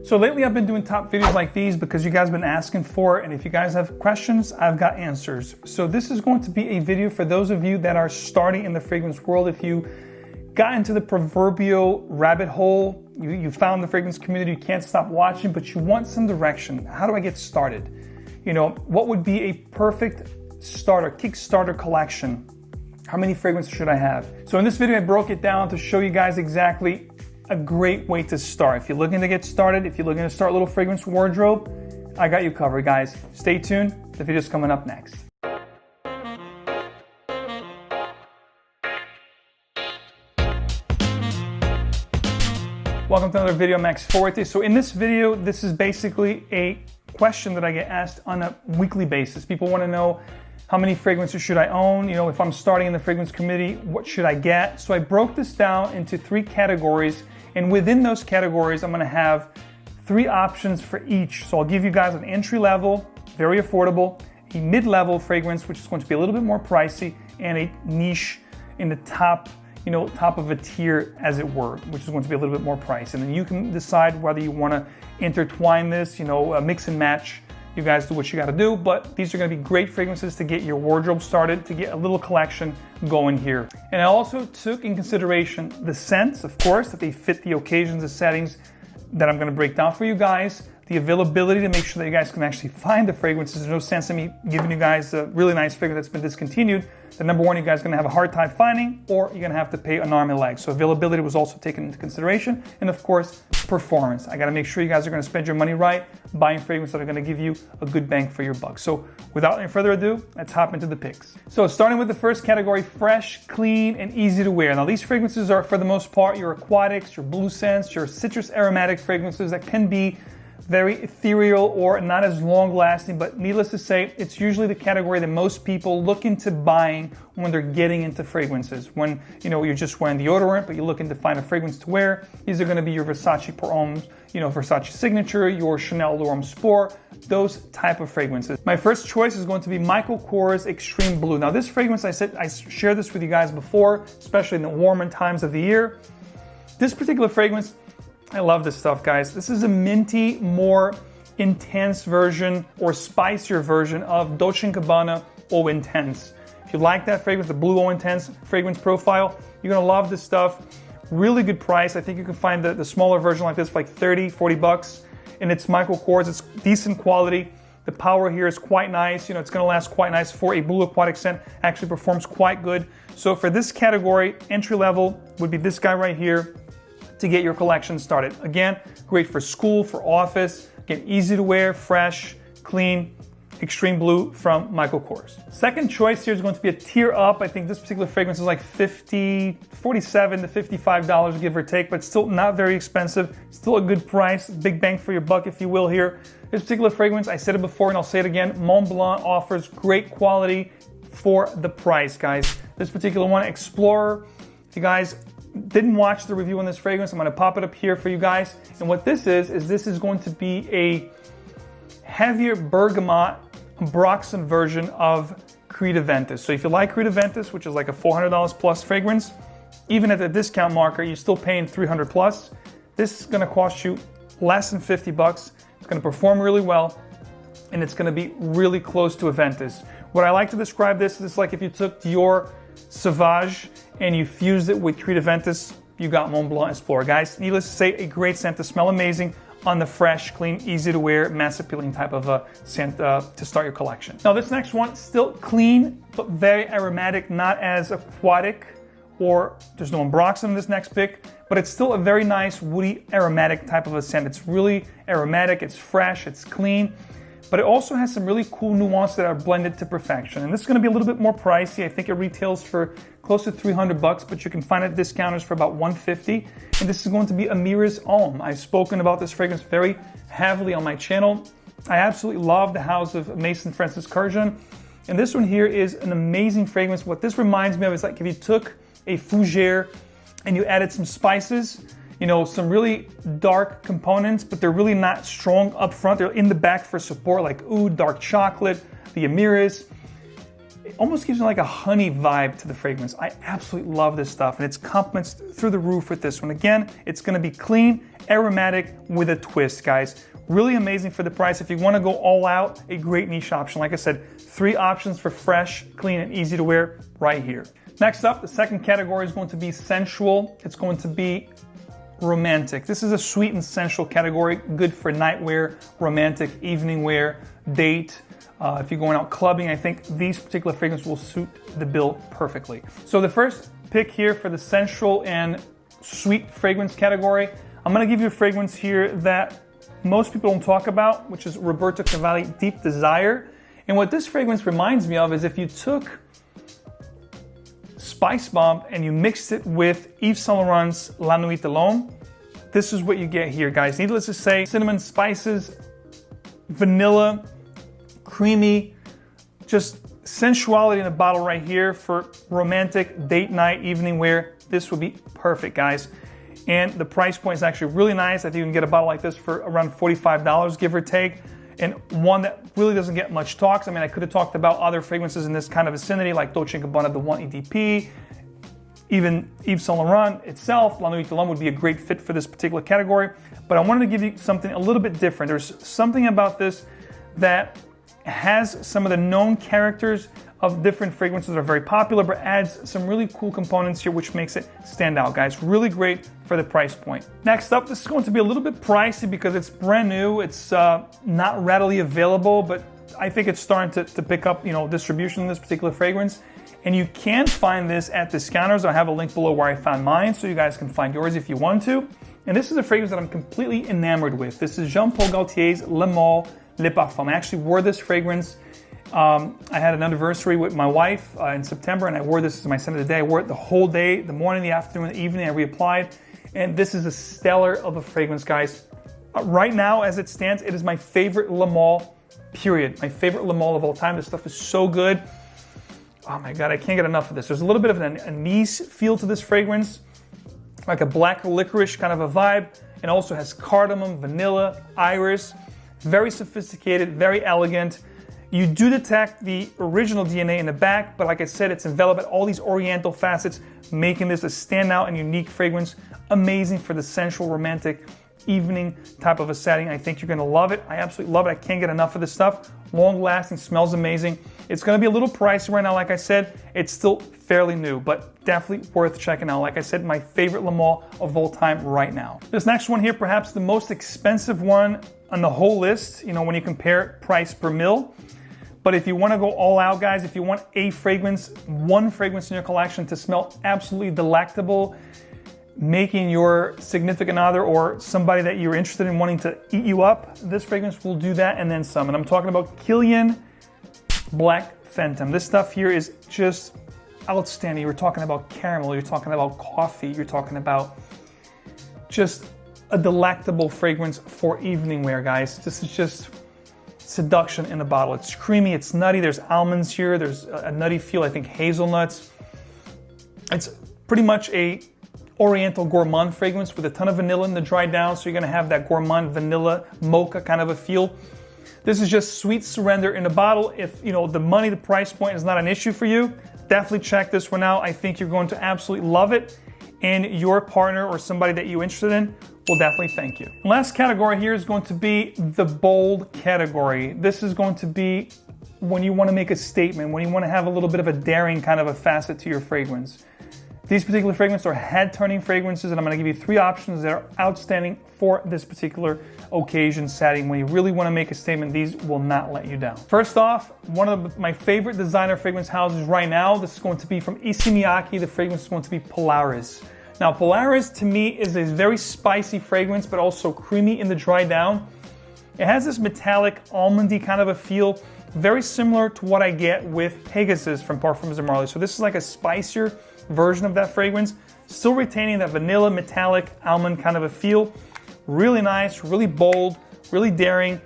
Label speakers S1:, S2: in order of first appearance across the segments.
S1: So lately I've been doing top videos like these because you guys have been asking for it, and if you guys have questions, I've got answers. So this is going to be a video for those of you that are starting in the fragrance world. If you got into the proverbial rabbit hole, you found the fragrance community, you can't stop watching, but you want some direction. How do I get started? You know, what would be a perfect starter, Kickstarter collection? How many fragrances should I have? So in this video, I broke it down to show you guys exactly a great way to start. If you're looking to get started, if you're looking to start a little fragrance wardrobe, I got you covered, guys. Stay tuned. The video's coming up next. Welcome to another video. I'm Forti. So in this video, this is basically a question that I get asked on a weekly basis. People want to know, how many fragrances should I own? You know, if I'm starting in the fragrance committee, what should I get? So I broke this down into 3 categories, and within those categories, I'm gonna have 3 options for each. So I'll give you guys an entry level, very affordable, a mid-level fragrance, which is going to be a little bit more pricey, and a niche in the top, you know, top of a tier, as it were, which is going to be a little bit more pricey. And then you can decide whether you wanna intertwine this, you know, mix and match. You guys do what you gotta do, but these are gonna be great fragrances to get your wardrobe started, to get a little collection going here. And I also took in consideration the scents, of course, that they fit the occasions, the settings that I'm gonna break down for you guys, the availability to make sure that you guys can actually find the fragrances. There's no sense in me giving you guys a really nice fragrance that's been discontinued that, number one, you guys are gonna have a hard time finding, or you're gonna have to pay an arm and a leg. So availability was also taken into consideration, and of course, performance. I gotta make sure you guys are gonna spend your money right, buying fragrances that are gonna give you a good bang for your buck. So without any further ado, let's hop into the picks. So starting with the first category, fresh, clean, and easy to wear. Now these fragrances are, for the most part, your aquatics, your blue scents, your citrus aromatic fragrances that can be very ethereal or not as long lasting, but needless to say, it's usually the category that most people look into buying when they're getting into fragrances. When, you know, you're just wearing deodorant, but you're looking to find a fragrance to wear, these are gonna be your Versace Pour Homme, you know, Versace Signature, your Chanel L'Homme Sport, those type of fragrances. My first choice is going to be Michael Kors Extreme Blue. Now this fragrance, I shared this with you guys before, especially in the warmer times of the year. This particular fragrance, I love this stuff, guys. This is a minty, more intense version or spicier version of Dolce & Gabbana Eau Intense. If you like that fragrance, the Blue Eau Intense fragrance profile, you're gonna love this stuff. Really good price. I think you can find the smaller version like this for like 30, 40 bucks. And it's Michael Kors. It's decent quality. The power here is quite nice. You know, it's gonna last quite nice for a blue aquatic scent. Actually performs quite good. So for this category, entry level would be this guy right here, to get your collection started. Again, great for school, for office. Again, easy to wear, fresh, clean, Extreme Blue from Michael Kors. Second choice here is going to be a tier up. I think this particular fragrance is like $47 to $55, give or take, but still not very expensive. Still a good price, big bang for your buck, if you will here. This particular fragrance, I said it before and I'll say it again, Montblanc offers great quality for the price, guys. This particular one, Explorer, if you guys didn't watch the review on this fragrance, I'm going to pop it up here for you guys. And what this is this is going to be a heavier bergamot Broxton version of Creed Aventus. So if you like Creed Aventus, which is like a $400 plus fragrance, even at the discount marker, you're still paying $300 plus. This is going to cost you less than 50 bucks. It's going to perform really well, and it's going to be really close to Aventus. What I like to describe this is it's like if you took Dior Sauvage and you fused it with Creed Aventus, you got Montblanc Explorer. Guys, needless to say, a great scent to smell amazing on the fresh, clean, easy to wear, mass appealing type of a scent to start your collection. Now this next one, still clean, but very aromatic, not as aquatic, or there's no Broxton in this next pick, but it's still a very nice, woody, aromatic type of a scent. It's really aromatic, it's fresh, it's clean, but it also has some really cool nuances that are blended to perfection. And this is gonna be a little bit more pricey. I think it retails for close to 300 bucks, but you can find it at discounters for about 150. And this is going to be Amira's Homme. I've spoken about this fragrance very heavily on my channel. I absolutely love the house of Maison Francis Kurkdjian. And this one here is an amazing fragrance. What this reminds me of is like if you took a fougere and you added some spices, you know, some really dark components, but they're really not strong up front. They're in the back for support, like oud, dark chocolate, the Amira's. almost gives you like a honey vibe to the fragrance. I absolutely love this stuff, and it's compliments through the roof with this one. Again, it's gonna be clean, aromatic with a twist, guys. Really amazing for the price. If you wanna go all out, a great niche option. Like I said, 3 options for fresh, clean, and easy to wear right here. Next up, the second category is going to be sensual. It's going to be romantic. This is a sweet and sensual category, good for night wear, romantic, evening wear, date. If you're going out clubbing, I think these particular fragrances will suit the bill perfectly. So the first pick here for the sensual and sweet fragrance category, I'm gonna give you a fragrance here that most people don't talk about, which is Roberto Cavalli Deep Desire. And what this fragrance reminds me of is if you took Spice Bomb and you mixed it with Yves Saint Laurent's La Nuit Alone, this is what you get here, guys. Needless to say, cinnamon, spices, vanilla, creamy, just sensuality in a bottle right here for romantic date night, evening wear. This would be perfect, guys. And the price point is actually really nice. I think you can get a bottle like this for around $45, give or take. And one that really doesn't get much talks. I mean, I could have talked about other fragrances in this kind of vicinity, like Dolce & Gabbana, the 1 EDP, even Yves Saint Laurent itself. La Nuit Alone would be a great fit for this particular category. But I wanted to give you something a little bit different. There's something about this that has some of the known characters of different fragrances that are very popular, but adds some really cool components here, which makes it stand out, guys. Really great for the price point. Next up, this is going to be a little bit pricey because it's brand new. It's not readily available, but I think it's starting to pick up, distribution in this particular fragrance. And you can find this at discounters. I have a link below where I found mine, so you guys can find yours if you want to. And this is a fragrance that I'm completely enamored with. This is Jean Paul Gaultier's Le Male Le Parfum. I actually wore this fragrance. I had an anniversary with my wife in September, and I wore this as my scent of the day. I wore it the whole day, the morning, the afternoon, the evening. I reapplied, and this is a stellar of a fragrance, guys. Right now, as it stands, it is my favorite Le Male, period. My favorite Le Male of all time. This stuff is so good. Oh my God, I can't get enough of this. There's a little bit of an anise feel to this fragrance, like a black licorice kind of a vibe. It also has cardamom, vanilla, iris. Very sophisticated, very elegant. You do detect the original DNA in the back, but like I said, it's enveloped at all these oriental facets, making this a standout and unique fragrance. Amazing for the sensual, romantic evening type of a setting. I think you're gonna love it. I absolutely love it. I can't get enough of this stuff. Long lasting, smells amazing. It's gonna be a little pricey right now, like I said. It's still fairly new, but definitely worth checking out. Like I said, my favorite Le Male of all time right now. This next one here, perhaps the most expensive one on the whole list, when you compare price per mil. But if you want to go all out, guys, if you want a fragrance, one fragrance in your collection to smell absolutely delectable, making your significant other or somebody that you're interested in wanting to eat you up, this fragrance will do that and then some. And I'm talking about Kilian Black Phantom. This stuff here is just outstanding. You're talking about caramel, you're talking about coffee, you're talking about just a delectable fragrance for evening wear, guys. This is just seduction in a bottle. It's creamy, it's nutty, there's almonds here, there's a nutty feel, I think hazelnuts. It's pretty much a oriental gourmand fragrance with a ton of vanilla in the dry down, so you're gonna have that gourmand vanilla mocha kind of a feel. This is just sweet surrender in a bottle. If the money, the price point is not an issue for you, definitely check this one out. I think you're going to absolutely love it, and your partner or somebody that you're interested in will definitely thank you. Last category here is going to be the bold category. This is going to be when you want to make a statement, when you want to have a little bit of a daring kind of a facet to your fragrance. These particular fragrances are head-turning fragrances, and I'm going to give you 3 options that are outstanding for this particular occasion setting. When you really want to make a statement, these will not let you down. First off, one of my favorite designer fragrance houses right now, this is going to be from Ishi Miyaki. The fragrance is going to be Polaris. Now, Polaris to me is a very spicy fragrance, but also creamy in the dry down. It has this metallic, almondy kind of a feel, very similar to what I get with Pegasus from Parfums de Marly. So this is like a spicier version of that fragrance, still retaining that vanilla, metallic, almond kind of a feel. Really nice, really bold, really daring,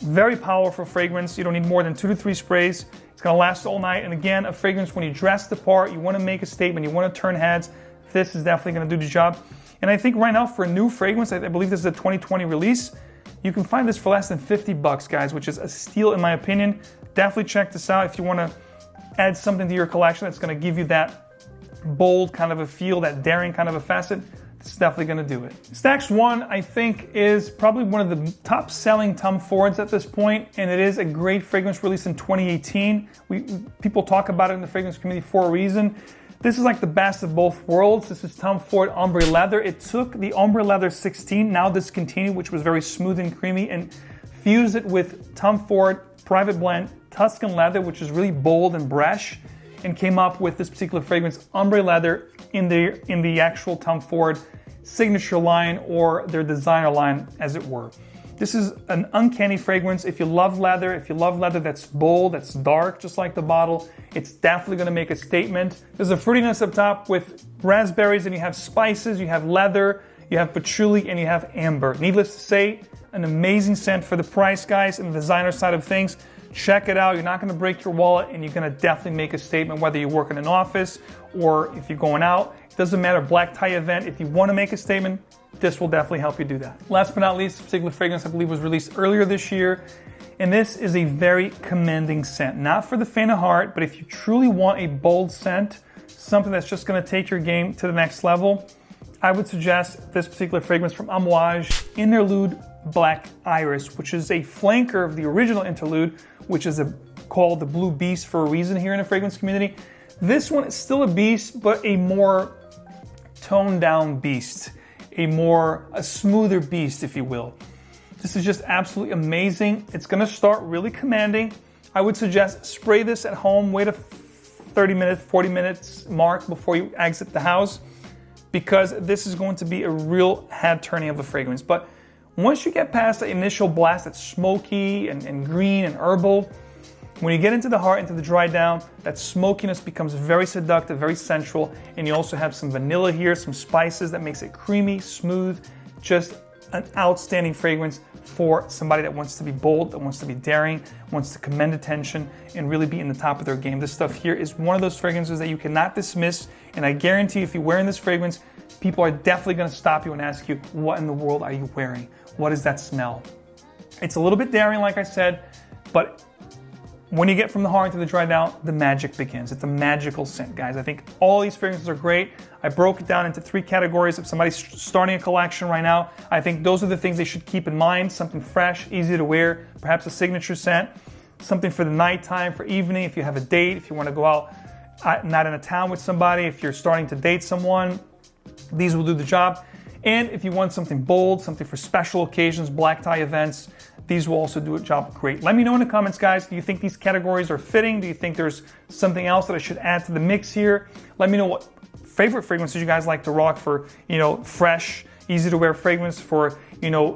S1: very powerful fragrance. You don't need more than 2 to 3 sprays. It's gonna last all night. And again, a fragrance when you dress the part, you wanna make a statement, you wanna turn heads, this is definitely going to do the job. And I think right now for a new fragrance, I believe this is a 2020 release, you can find this for less than $50, guys, which is a steal in my opinion. Definitely check this out if you want to add something to your collection that's going to give you that bold kind of a feel, that daring kind of a facet, it's definitely going to do it. Stax 1, I think, is probably one of the top selling Tom Fords at this point, and it is a great fragrance released in 2018. People talk about it in the fragrance community for a reason. This is like the best of both worlds. This is Tom Ford Ombre Leather. It took the Ombre Leather 16, now discontinued, which was very smooth and creamy, and fused it with Tom Ford Private Blend Tuscan Leather, which is really bold and brash, and came up with this particular fragrance, Ombre Leather, in the actual Tom Ford signature line, or their designer line, as it were. This is an uncanny fragrance. If you love leather that's bold, that's dark, just like the bottle, it's definitely going to make a statement. There's a fruitiness up top with raspberries, and you have spices, you have leather, you have patchouli, and you have amber. Needless to say, an amazing scent for the price, guys, and the designer side of things. Check it out. You're not going to break your wallet, and you're going to definitely make a statement, whether you work in an office or if you're going out. It doesn't matter, black tie event. If you want to make a statement, this will definitely help you do that. Last but not least, this particular fragrance I believe was released earlier this year, and this is a very commanding scent. Not for the faint of heart, but if you truly want a bold scent, something that's just going to take your game to the next level, I would suggest this particular fragrance from Amouage, Interlude Black Iris, which is a flanker of the original Interlude, which is called the Blue Beast for a reason here in the fragrance community. This one is still a beast, but a more toned down beast, a smoother beast, if you will. This is just absolutely amazing. It's going to start really commanding. I would suggest spray this at home, wait a 30 minutes, 40 minutes mark before you exit the house, because this is going to be a real head turning of a fragrance. But once you get past the initial blast that's smoky and green and herbal, when you get into the heart, into the dry down, that smokiness becomes very seductive, very sensual, and you also have some vanilla here, some spices that makes it creamy, smooth, just an outstanding fragrance for somebody that wants to be bold, that wants to be daring, wants to command attention, and really be in the top of their game. This stuff here is one of those fragrances that you cannot dismiss, and I guarantee if you're wearing this fragrance, people are definitely going to stop you and ask you, what in the world are you wearing? What is that smell? It's a little bit daring, like I said, but when you get from the heart to the dry down, the magic begins. It's a magical scent, guys. I think all these fragrances are great. I broke it down into 3 categories. If somebody's starting a collection right now, I think those are the things they should keep in mind. Something fresh, easy to wear, perhaps a signature scent, something for the nighttime, for evening, if you have a date, if you want to go out not in a town with somebody, if you're starting to date someone, these will do the job. And if you want something bold, something for special occasions, black tie events, these will also do a job great. Let me know in the comments, guys. Do you think these categories are fitting? Do you think there's something else that I should add to the mix here? Let me know what favorite fragrances you guys like to rock for, fresh, easy to wear fragrance, for,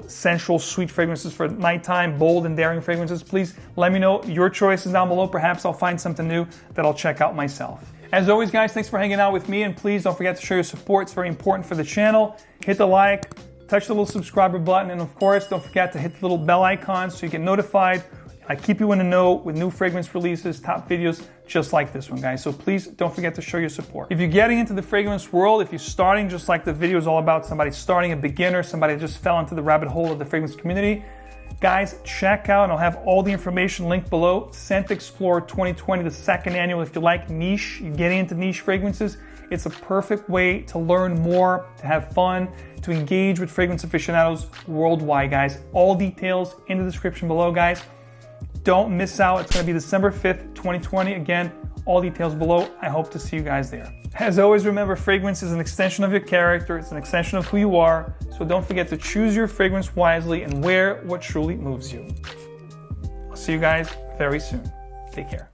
S1: sensual, sweet fragrances for nighttime, bold and daring fragrances. Please let me know your choices down below. Perhaps I'll find something new that I'll check out myself. As always, guys, thanks for hanging out with me, and please don't forget to show your support. It's very important for the channel. Hit the like, touch the little subscriber button, and of course, don't forget to hit the little bell icon so you get notified. I keep you in the know with new fragrance releases, top videos, just like this one, guys. So please don't forget to show your support. If you're getting into the fragrance world, if you're starting, just like the video is all about somebody starting, a beginner, somebody that just fell into the rabbit hole of the fragrance community, guys, check out, and I'll have all the information linked below, ScentXplore 2020, the 2nd annual. If you like niche, you're getting into niche fragrances, it's a perfect way to learn more, to have fun, to engage with fragrance aficionados worldwide, guys. All details in the description below, guys. Don't miss out. It's going to be December 5th, 2020. Again, all details below. I hope to see you guys there. As always, remember, fragrance is an extension of your character. It's an extension of who you are. So don't forget to choose your fragrance wisely and wear what truly moves you. I'll see you guys very soon. Take care.